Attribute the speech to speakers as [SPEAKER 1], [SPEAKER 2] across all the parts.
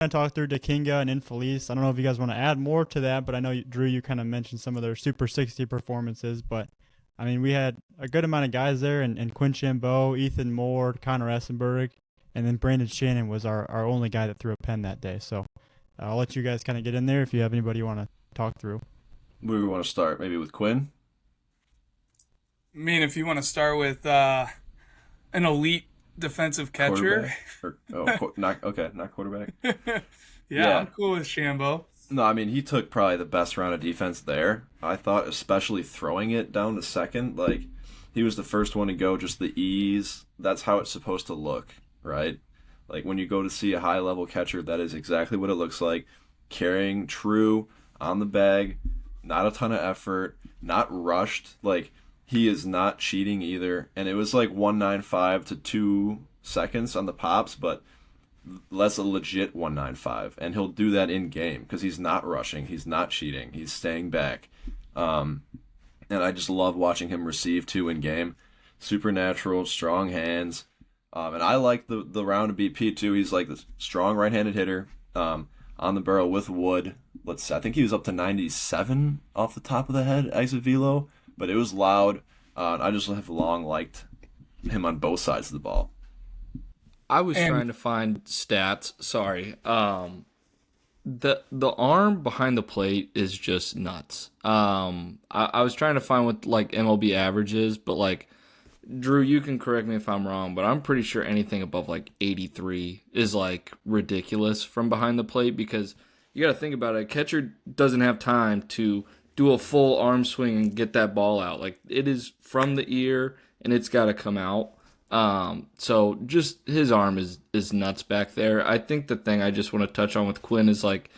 [SPEAKER 1] of talk through Dakinga and Infelice. I don't know if you guys want to add more to that, but I know, Drew, you kind of mentioned some of their Super 60 performances. But, I mean, we had a good amount of guys there, and Quinn Shambeau, Ethan Moore, Connor Essenberg, and then Brandon Shannon was our only guy that threw a pen that day. So I'll let you guys kind of get in there if you have anybody you want to talk through.
[SPEAKER 2] Where do we want to start? Maybe with Quinn?
[SPEAKER 3] I mean, if you want to start with an elite defensive catcher,
[SPEAKER 2] Quarterback? Not quarterback.
[SPEAKER 3] yeah, I'm
[SPEAKER 2] Yeah.
[SPEAKER 3] cool with Shambo.
[SPEAKER 2] No, I mean, he took probably the best round of defense there. I thought, especially throwing it down to second, like, he was the first one to go, just the ease. That's how it's supposed to look, right? Like, when you go to see a high level catcher, that is exactly what it looks like. Carrying true on the bag, not a ton of effort, not rushed. Like, he is not cheating either. And it was like 195 to 2 seconds on the pops, but that's a legit 195. And he'll do that in game because he's not rushing, he's not cheating, he's staying back. Um, and I just love watching him receive too in game. Supernatural, strong hands. And I like the round of BP too. He's like this strong right-handed hitter on the barrel with wood. I think he was up to 97 off the top of the head exit velo, but it was loud. I just have long liked him on both sides of the ball.
[SPEAKER 4] I was
[SPEAKER 3] And
[SPEAKER 4] trying to find stats. Sorry. The arm behind the plate is just nuts. I was trying to find what like MLB average is, but like Drew, you can correct me if I'm wrong, but I'm pretty sure anything above like 83 is like ridiculous from behind the plate because you got to think about it. A catcher doesn't have time to do a full arm swing and get that ball out. Like it is from the ear and it's got to come out. So just his arm is nuts back there. I think the thing I just want to touch on with Quinn is like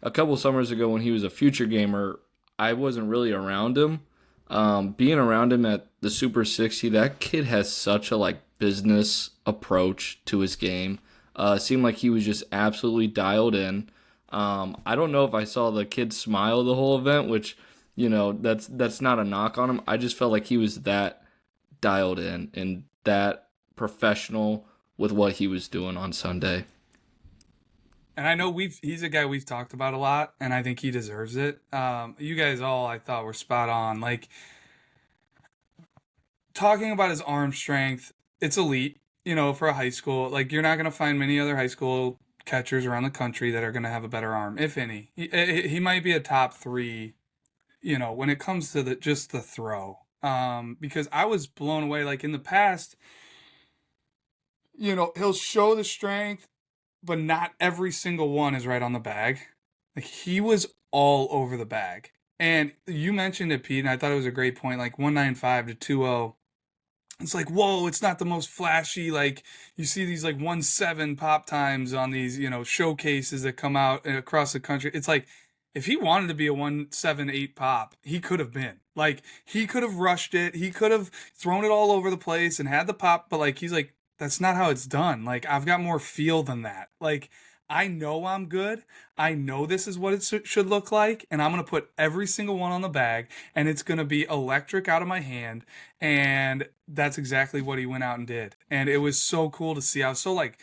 [SPEAKER 4] a couple summers ago when he was a future gamer, I wasn't really around him. Being around him at the Super 60, that kid has such a like business approach to his game. Seemed like he was just absolutely dialed in. I don't know if I saw the kid smile the whole event, which that's not a knock on him. I just felt like he was that dialed in and that professional with what he was doing on Sunday.
[SPEAKER 3] I know he's a guy we've talked about a lot, and I think he deserves it. You guys all I thought were spot on. Like talking about his arm strength, it's elite. For a high school, like you're not gonna find many other high school catchers around the country that are gonna have a better arm, if any. He might be a top three. When it comes to just the throw. Because I was blown away. Like in the past, he'll show the strength, but not every single one is right on the bag. Like he was all over the bag. And you mentioned it, Pete, and I thought it was a great point. Like 195 to 2-0. It's like, whoa, it's not the most flashy. Like you see these like 1-7 pop times on these, showcases that come out across the country. It's like, if he wanted to be a 178 pop, he could have been. Like he could have rushed it. He could have thrown it all over the place and had the pop, but like he's like, that's not how it's done. Like I've got more feel than that. Like I know I'm good. I know this is what it should look like, and I'm going to put every single one on the bag, and it's going to be electric out of my hand, and that's exactly what he went out and did. And it was so cool to see. I was so like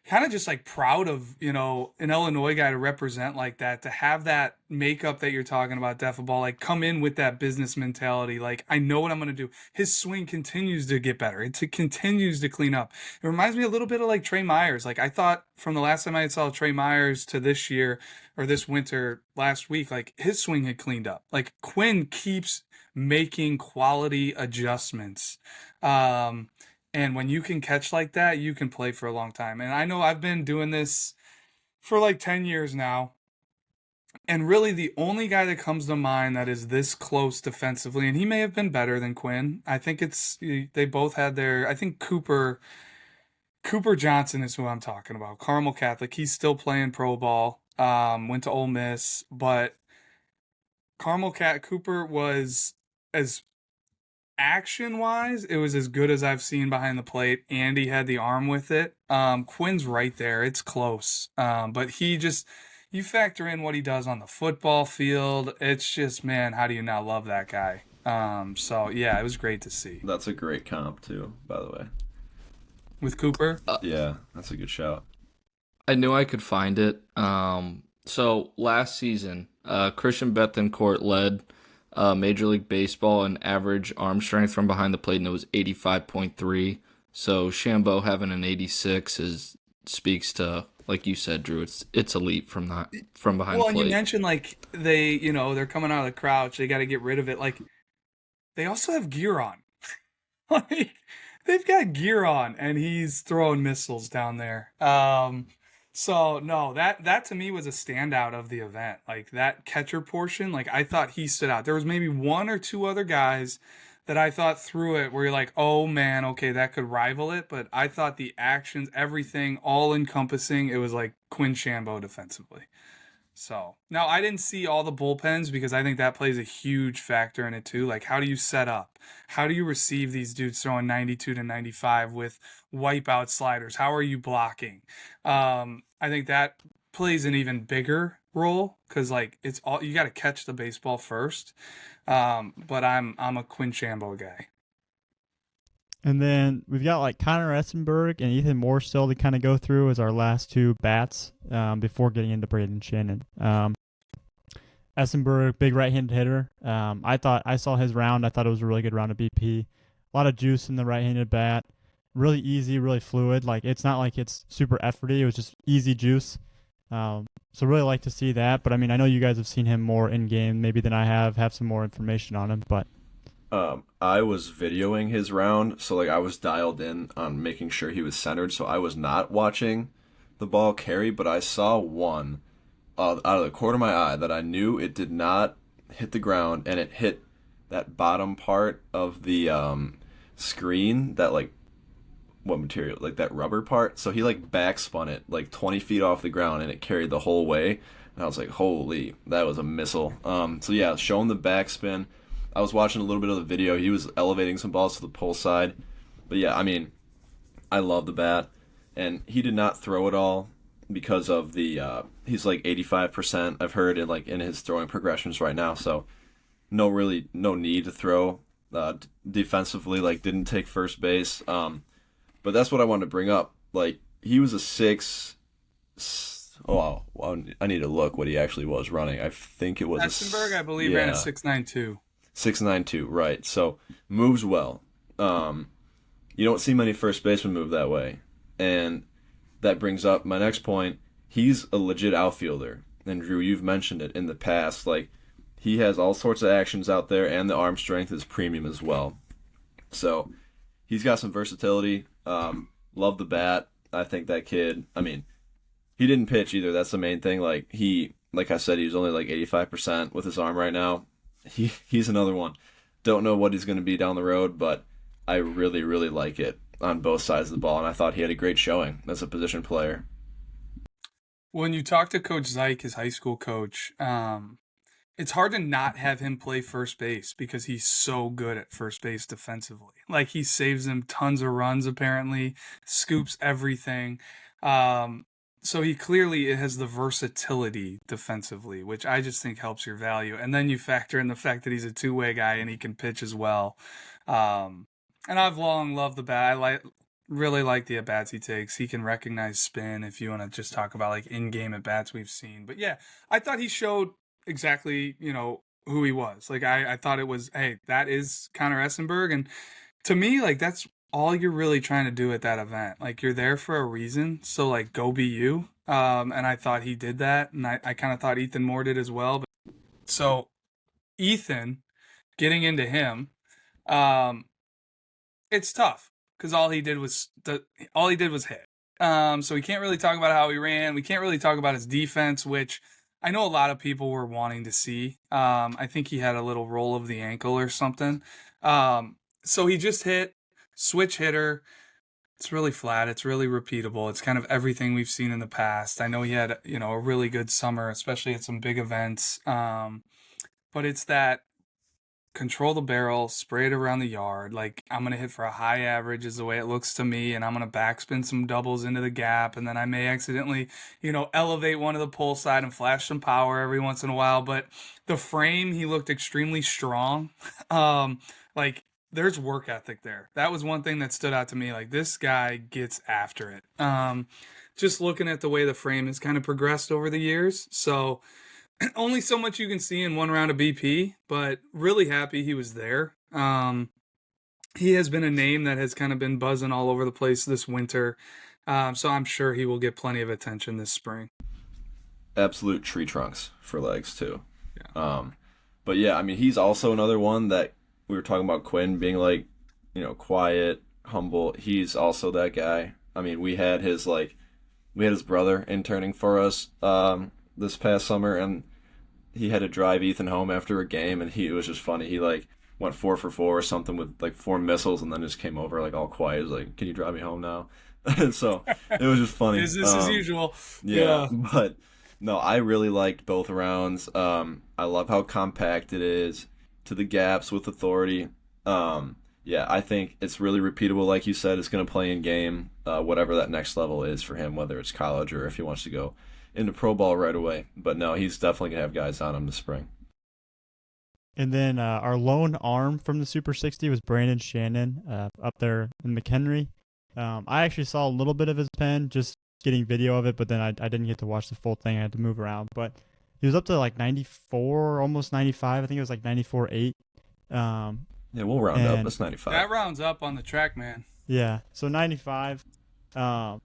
[SPEAKER 3] kind of just like proud of, an Illinois guy to represent like that, to have that makeup that you're talking about, Defaball, like come in with that business mentality. Like, I know what I'm going to do. His swing continues to get better. It continues to clean up. It reminds me a little bit of like Trey Myers. Like I thought from the last time I saw Trey Myers to this year or this winter last week, like his swing had cleaned up. Like Quinn keeps making quality adjustments. And when you can catch like that, you can play for a long time. And I know I've been doing this for like 10 years now. And really the only guy that comes to mind that is this close defensively, and he may have been better than Quinn. I think they both had I think Cooper Johnson is who I'm talking about. Carmel Catholic. He's still playing pro ball. Went to Ole Miss, but Cooper was as action wise, it was as good as I've seen behind the plate. Andy had the arm with it. Quinn's right there. It's close. But you factor in what he does on the football field. It's just, man, how do you not love that guy? So yeah, it was great to see.
[SPEAKER 2] That's a great comp too, by the way.
[SPEAKER 3] With Cooper.
[SPEAKER 2] Yeah, that's a good shout.
[SPEAKER 4] I knew I could find it. So last season, Christian Bethencourt led Major League Baseball in average arm strength from behind the plate, and it was 85.3. So Shambo having an 86 is speaks to, like you said, Drew. It's elite from that from behind the
[SPEAKER 3] Well, and you
[SPEAKER 4] plate.
[SPEAKER 3] mentioned like they're coming out of the crouch. They got to get rid of it. Like they also have gear on. Like they've got gear on, and he's throwing missiles down there. So no, that to me was a standout of the event. Like that catcher portion, like I thought he stood out. There was maybe one or two other guys that I thought threw it where you're like, oh man, okay, that could rival it. But I thought the actions, everything, all encompassing, it was like Quinn Shambo defensively. So now I didn't see all the bullpens because I think that plays a huge factor in it too. Like, how do you set up? How do you receive these dudes throwing 92 to 95 with wipeout sliders? How are you blocking? I think that plays an even bigger role because like it's all you got to catch the baseball first. But I'm a Quinn Shambo guy.
[SPEAKER 1] And then we've got like Connor Essenberg and Ethan Moore still to kind of go through as our last two bats before getting into Braden Shannon. Essenberg, big right-handed hitter. I saw his round. I thought it was a really good round of BP. A lot of juice in the right-handed bat. Really easy, really fluid. Like it's not like it's super efforty. It was just easy juice. So really like to see that. But I mean, I know you guys have seen him more in game maybe than I have some more information on him. But
[SPEAKER 2] I was videoing his round, so like I was dialed in on making sure he was centered, so I was not watching the ball carry, but I saw one out of the corner of my eye that I knew it did not hit the ground, and it hit that bottom part of the screen, that like what material, like that rubber part. So he like backspun it like 20 feet off the ground, and it carried the whole way. And I was like, holy, that was a missile. So yeah, showing the backspin. I was watching a little bit of the video. He was elevating some balls to the pull side. But yeah, I mean, I love the bat. And he did not throw it all because of the he's like 85%. I've heard in like in his throwing progressions right now. So no need to throw defensively, like didn't take first base. But that's what I wanted to bring up. Like he was a six. Oh, wow. I need to look what he actually was running. I think it was
[SPEAKER 3] Essenberg, I believe, ran a 6.92.
[SPEAKER 2] 6.92, right. So moves well. You don't see many first basemen move that way. And that brings up my next point. He's a legit outfielder. And Drew, you've mentioned it in the past. Like he has all sorts of actions out there, and the arm strength is premium as well. So he's got some versatility. Love the bat. I think that kid, I mean, he didn't pitch either. That's the main thing. Like I said, he's only like 85% with his arm right now. He's another one. Don't know what he's going to be down the road, but I really, really like it on both sides of the ball, and I thought he had a great showing as a position player.
[SPEAKER 3] When you talk to Coach Zeich, his high school coach, it's hard to not have him play first base because he's so good at first base defensively. Like he saves them tons of runs, apparently, scoops everything. So he clearly has the versatility defensively, which I just think helps your value. And then you factor in the fact that he's a two-way guy and he can pitch as well. And I've long loved the bat. Really like the at-bats he takes. He can recognize spin if you want to just talk about like in-game at-bats we've seen. But yeah, I thought he showed exactly, who he was. Like I thought it was, hey, that is Connor Essenberg. And to me, like that's all you're really trying to do at that event. Like you're there for a reason. So like go be you. And I thought he did that. And I kind of thought Ethan Moore did as well. But so Ethan, getting into him, um, it's tough because all he did was hit. So we can't really talk about how he ran. We can't really talk about his defense, which I know a lot of people were wanting to see. I think he had a little roll of the ankle or something. So he just hit, switch hitter. It's really flat. It's really repeatable. It's kind of everything we've seen in the past. I know he had, a really good summer, especially at some big events. But it's that control the barrel, spray it around the yard. Like I'm going to hit for a high average is the way it looks to me. And I'm going to backspin some doubles into the gap. And then I may accidentally, elevate one of the pull side and flash some power every once in a while. But the frame, he looked extremely strong. Like there's work ethic there. That was one thing that stood out to me. Like this guy gets after it. just looking at the way the frame has kind of progressed over the years. So only so much you can see in one round of BP, but really happy he was there. He has been a name that has kind of been buzzing all over the place this winter. So I'm sure he will get plenty of attention this spring.
[SPEAKER 2] Absolute tree trunks for legs too.
[SPEAKER 3] Yeah.
[SPEAKER 2] But yeah, I mean, he's also another one that we were talking about Quinn being like, quiet, humble. He's also that guy. I mean, we had his brother interning for us this past summer, and he had to drive Ethan home after a game, and it was just funny. He like went 4 for 4 or something with like 4 missiles, and then just came over like all quiet. He was like, "Can you drive me home now?" And so it was just funny.
[SPEAKER 3] Business as usual.
[SPEAKER 2] Yeah, but no, I really liked both rounds. I love how compact it is to the gaps with authority. Yeah, I think it's really repeatable. Like you said, it's going to play in game, whatever that next level is for him, whether it's college or if he wants to go into pro ball right away. But no, he's definitely going to have guys on him this spring.
[SPEAKER 1] And then our lone arm from the Super 60 was Brandon Shannon up there in McHenry. I actually saw a little bit of his pen, just getting video of it, but then I didn't get to watch the full thing. I had to move around. But he was up to like 94, almost 95. I think it was like 94.8.
[SPEAKER 2] Yeah, we'll round up. That's 95.
[SPEAKER 3] That rounds up on the track, man.
[SPEAKER 1] Yeah, so 95. No,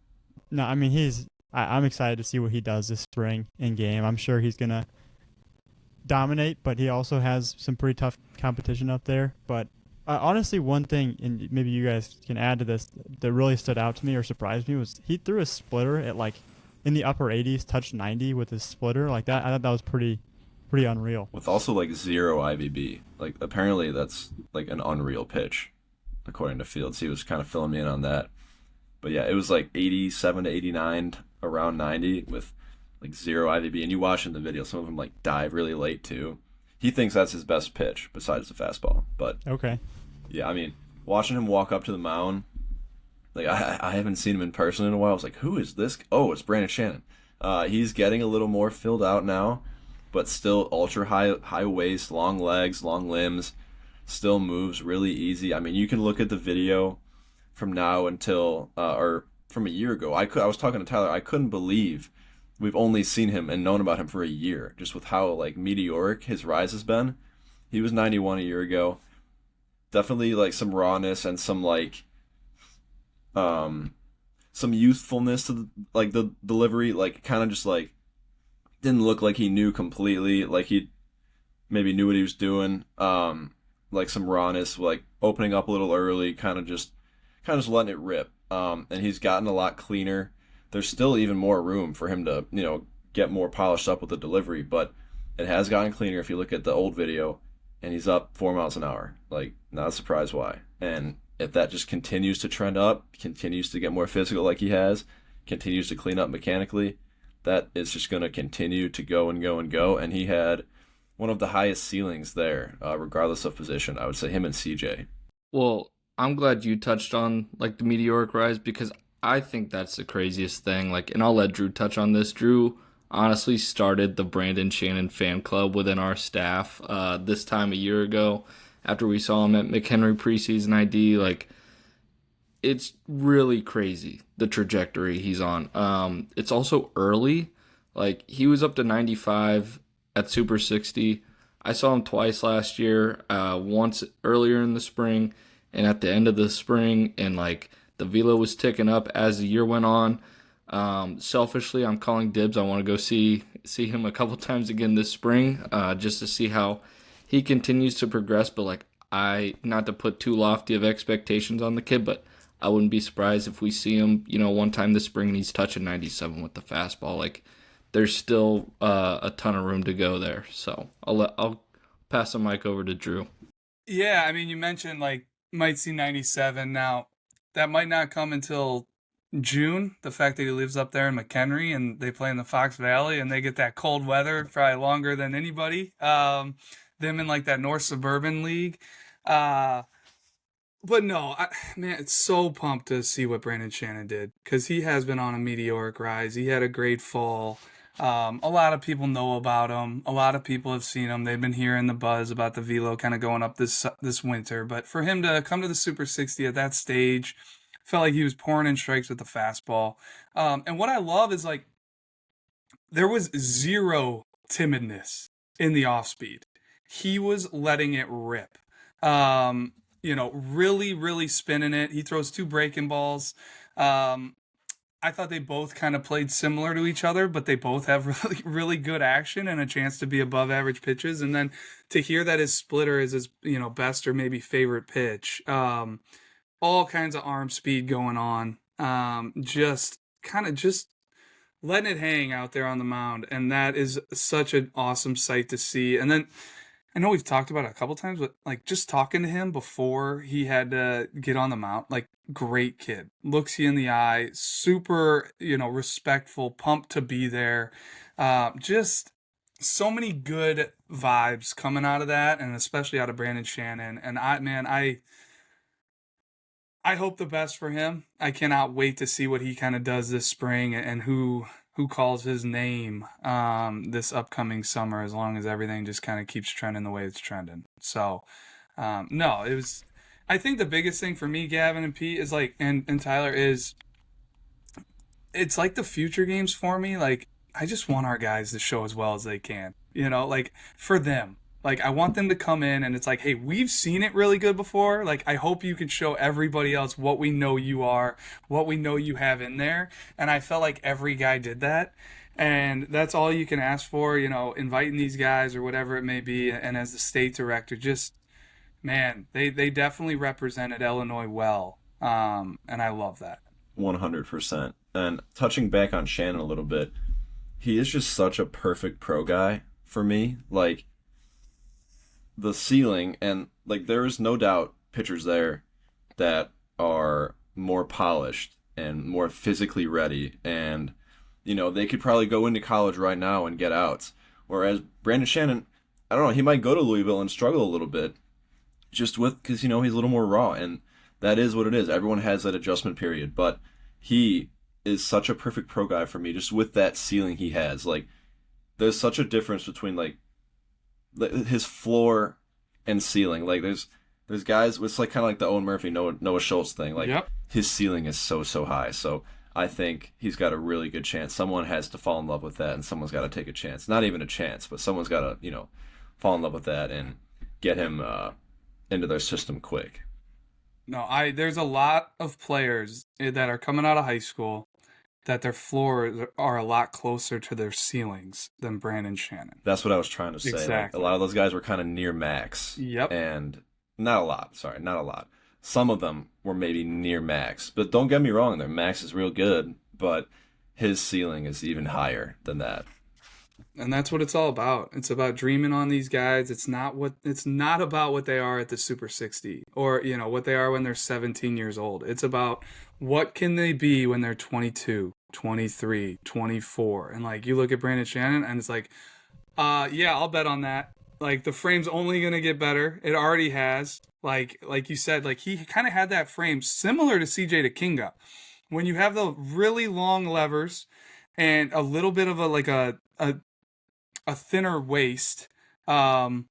[SPEAKER 1] I mean, I'm excited to see what he does this spring in game. I'm sure he's going to dominate, but he also has some pretty tough competition up there. But honestly, one thing, and maybe you guys can add to this, that really stood out to me or surprised me was he threw a splitter at like in the upper 80s, touched 90 with his splitter like that. I thought that was pretty unreal.
[SPEAKER 2] With also like 0 IVB. Like apparently that's like an unreal pitch, according to Fields. He was kind of filling me in on that. But yeah, it was like 87 to 89, around 90 with like 0 IVB. And you watch in the video, some of them like dive really late too. He thinks that's his best pitch besides the fastball. But
[SPEAKER 1] okay,
[SPEAKER 2] yeah, I mean, watching him walk up to the mound, like I haven't seen him in person in a while. I was like, who is this? Oh, it's Brandon Shannon. He's getting a little more filled out now, but still ultra high waist, long legs, long limbs, still moves really easy. I mean, you can look at the video from now until or from a year ago. I was talking to Tyler. I couldn't believe we've only seen him and known about him for a year, just with how like meteoric his rise has been. He was 91 a year ago. Definitely like some rawness and some like some youthfulness to the delivery, like kind of just like didn't look like he knew completely, like he maybe knew what he was doing. Like some rawness, like opening up a little early, kind of just letting it rip. And he's gotten a lot cleaner. There's still even more room for him to, get more polished up with the delivery, but it has gotten cleaner if you look at the old video, and he's up 4 miles an hour. Like, not a surprise why. And if that just continues to trend up, continues to get more physical like he has, continues to clean up mechanically, that is just going to continue to go and go and go. And he had one of the highest ceilings there, regardless of position. I would say him and CJ.
[SPEAKER 4] Well, I'm glad you touched on like the meteoric rise, because I think that's the craziest thing. Like, and I'll let Drew touch on this. Drew honestly started the Brandon Shannon fan club within our staff this time a year ago after we saw him at McHenry preseason ID. Like, it's really crazy the trajectory he's on. It's also early. Like, he was up to 95 at Super 60. I saw him twice last year, once earlier in the spring and at the end of the spring, and like the velo was ticking up as the year went on. Selfishly, I'm calling dibs. I want to go see him a couple times again this spring, just to see how he continues to progress. But like, not to put too lofty of expectations on the kid, but I wouldn't be surprised if we see him, one time this spring and he's touching 97 with the fastball. Like, there's still a ton of room to go there. So I'll pass the mic over to Drew.
[SPEAKER 3] Yeah, I mean, you mentioned like might see 97 now. That might not come until June. The fact that he lives up there in McHenry and they play in the Fox Valley and they get that cold weather probably longer than anybody. Them in like that North Suburban League. But no, man, it's so pumped to see what Brandon Shannon did, because he has been on a meteoric rise. He had a great fall. A lot of people know about him. A lot of people have seen him. They've been hearing the buzz about the velo kind of going up this winter. But for him to come to the Super 60 at that stage, Felt like he was pouring in strikes with the fastball. And what I love is like there was zero timidness in the off speed. He was letting it rip. Really, really spinning it. He throws 2 breaking balls. I thought they both kind of played similar to each other, but they both have really, really good action and a chance to be above average pitches. And then to hear that his splitter is his, best or maybe favorite pitch, all kinds of arm speed going on, just letting it hang out there on the mound. And that is such an awesome sight to see. And then I know we've talked about it a couple times, but like just talking to him before he had to get on the mound, like great kid, looks you in the eye, super, respectful, pumped to be there. Just so many good vibes coming out of that, and especially out of Brandon Shannon. And I hope the best for him. I cannot wait to see what he kind of does this spring and who calls his name this upcoming summer, as long as everything just kind of keeps trending the way it's trending. So, no, it was. I think the biggest thing for me, Gavin and Pete, is like, and Tyler, is it's like the future games for me. Like, I just want our guys to show as well as they can, like for them. Like, I want them to come in and it's like, hey, we've seen it really good before. Like, I hope you can show everybody else what we know you are, what we know you have in there. And I felt like every guy did that. And that's all you can ask for, inviting these guys or whatever it may be. And as the state director, just, man, they definitely represented Illinois well. And I love that.
[SPEAKER 2] 100%. And touching back on Shannon a little bit, he is just such a perfect pro guy for me. Like, the ceiling, and like there is no doubt pitchers there that are more polished and more physically ready, and they could probably go into college right now and get outs. Whereas Brandon Shannon, I don't know, he might go to Louisville and struggle a little bit, just because he's a little more raw, and that is what it is. Everyone has that adjustment period, but he is such a perfect pro guy for me, just with that ceiling he has. Like, there's such a difference between like his floor and ceiling. Like there's guys, it's like kind of like the Owen Murphy, Noah Schultz thing. Like, yep. His ceiling is so high. So I think he's got a really good chance. Someone has to fall in love with that, and someone's got to take a chance. Not even a chance, but someone's got to fall in love with that and get him into their system quick.
[SPEAKER 3] No, there's a lot of players that are coming out of high school that their floors are a lot closer to their ceilings than Brandon Shannon.
[SPEAKER 2] That's what I was trying to say.
[SPEAKER 3] Exactly.
[SPEAKER 2] Like, a lot of those guys were kind of near max.
[SPEAKER 3] Yep.
[SPEAKER 2] And not a lot. Some of them were maybe near max. But don't get me wrong, their max is real good, but his ceiling is even higher than that.
[SPEAKER 3] And that's what it's all about. It's about dreaming on these guys. It's not about what they are at the Super 60 or, what they are when they're 17 years old. It's about what can they be when they're 22, 23, 24. And like, you look at Brandon Shannon and it's like, yeah, I'll bet on that. Like, the frame's only going to get better. It already has. Like you said, like, he kind of had that frame similar to CJ DeKinga. When you have the really long levers and a little bit of a thinner waist,
[SPEAKER 2] like some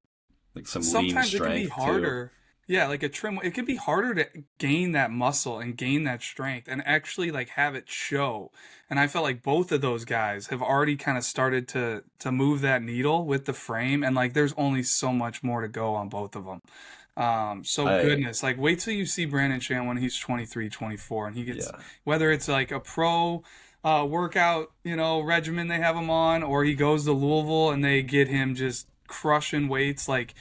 [SPEAKER 2] lean strength,
[SPEAKER 3] sometimes it can be harder.
[SPEAKER 2] Too.
[SPEAKER 3] Yeah, like a trim. It can be harder to gain that muscle and gain that strength and actually like have it show. And I felt like both of those guys have already kind of started to move that needle with the frame, and like there's only so much more to go on both of them. Goodness, like wait till you see Brandon Shannon when he's 23, 24, and he gets whether it's like a pro workout, regimen they have him on, or he goes to Louisville and they get him just crushing weights. Like,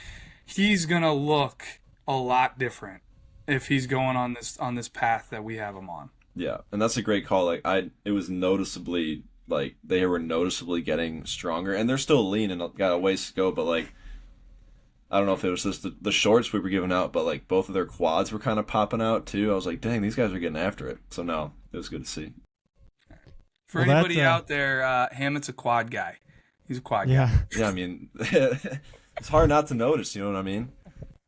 [SPEAKER 3] he's gonna look a lot different if he's going on this path that we have him on.
[SPEAKER 2] Yeah, and that's a great call. Like, it was noticeably, like, they were noticeably getting stronger, and they're still lean and got a ways to go, but like, I don't know if it was just the shorts we were giving out, but like both of their quads were kind of popping out too. I was like, dang, these guys are getting after it. So no, it was good to see.
[SPEAKER 3] For anybody out there, Hammett's a quad guy. He's a quad guy.
[SPEAKER 2] Yeah, I mean, it's hard not to notice, you know what I mean?